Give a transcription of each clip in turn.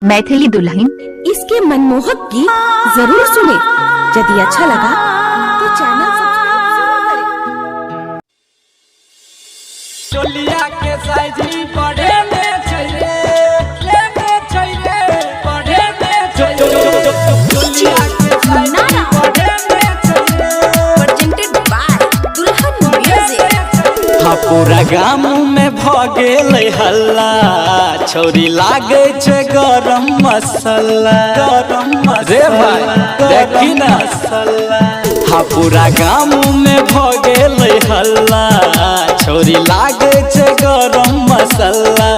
मैथिली दुल्हन। इसके मनमोहक गीत जरूर सुने। यदि अच्छा लगा तो चैनल सब्सक्राइब जरूर करें। चोलिया के साइज बढ़े में चाहिए, ले में चाहिए, बढ़े में चाहिए। चोलिया के साइज बढ़े में चाहिए। प्रेजेंटेड बाय दुल्हन म्यूजिक। हाँ पूरा गाँव में भगेल हल्ला, छोरी लागे छे गरम मसाला, गरम रे भाई देखी ना मसाला। हाँ पूरा गाँव में भगेल हल्ला, छोरी लागे छे गरम मसाला।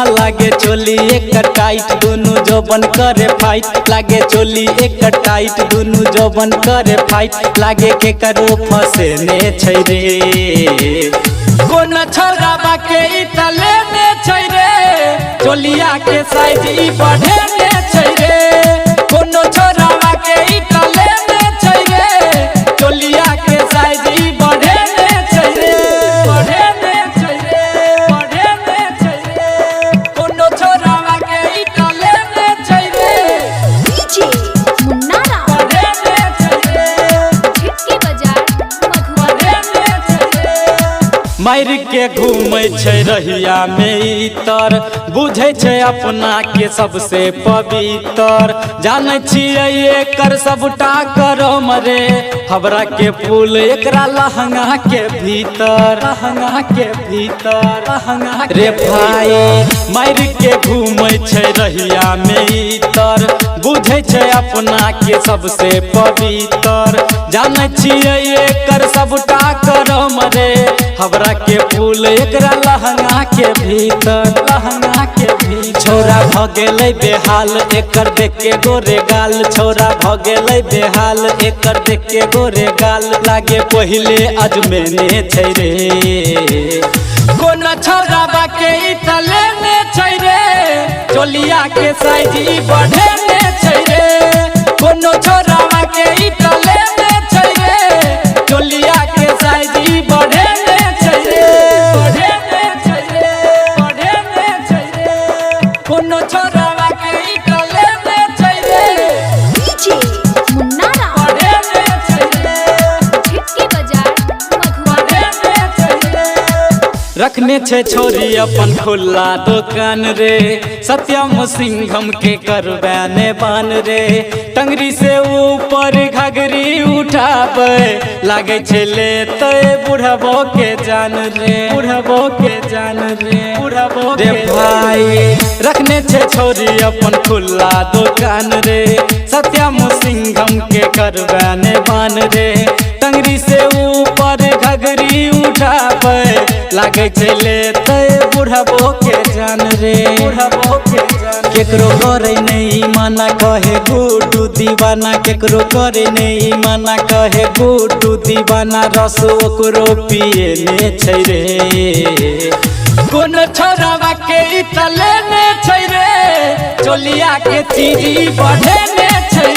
लागे चोली एक टाइट दोनों जोबन करे फाइट, लागे चोली एक टाइट दोनों जोबन करे फाइट। लागे के करो फसे ने छै रे, कोन छोरा बाके इतले ने छै रे। चोलिया के साइज बढ़े ने छै रे, कोनो छोरा बाके इतले ने छै रे। चोलिया के साइज बढ़े ने छै रे, बढ़े ने छै रे, बढ़े ने छै रे। कोनो छोरा बाके इतले ने छै रे। डीजे मुन्नारा बढ़े ने छै रे, झिटकी बाजार बढ़े ने छै रे। मार के घूमै छै रहिया में इतर, बुझे छै अपना के सबसे पवित्र। जाने छियै एकर सबटा करम रे, हमरा के फूल एकरा लहंगा के भीतर, लहंगा के भीतर, लहंगा रे भाई। मार के घूमै छै रहिया में इतर, बुझे छै अपना के सबसे पवित्र। जाने छियै एकर सबटा करम रे, हमरा के फूल एकरा लहंगा के भीतर, लहंगा के भीतर। छोरा भ गेलै बेहाल एकर देख के गोरे गाल, छोरा भ गेलै बेहाल एकर देख के गोरे गाल। लागे पहिले अजमेने छै रे, कोन छोरा बाके इतले ने छै रे। चोलिया के साइज बढ़े ने छै रे, कोनो छोरा बाके इतले ने छै रे। चोलिया के साइज बढ़े ने छै रे, बढ़े ने छै रे, बढ़े ने छै रे। कोनो छोरा बाके इतले ने छै रे। डीजे मुन्नारा बढ़े ने छै रे, झिटकी बाजार बढ़े ने छै रे। रखने छे छोरी अपन खुला दुकान रे, सत्यम सिंघम के करवाने बान रे। टंगरी से ऊपर घगरी उठावे, लागे छे लेते बुढ़बो के जान रे, बुढ़बो के जान रे, बुढ़बो रे भाई। रखने छे छोरी अपन खुला दुकान रे, सत्यम सिंघम के करवाने बान रे। टंगरी से ऊपर घगरी उठावे, लागे छे लेते बुढ़बो के जान रे, बुढ़बो के जान। केकरो करे नहीं माना कहे गुड्डू दीवाना, केकरो करे नहीं माना कहे गुड्डू दीवाना। रस ओकरो पिए ने छै रे, कोन छोरा बाके इतले ने छै रे। चोलिया के चीज बढ़े ने छै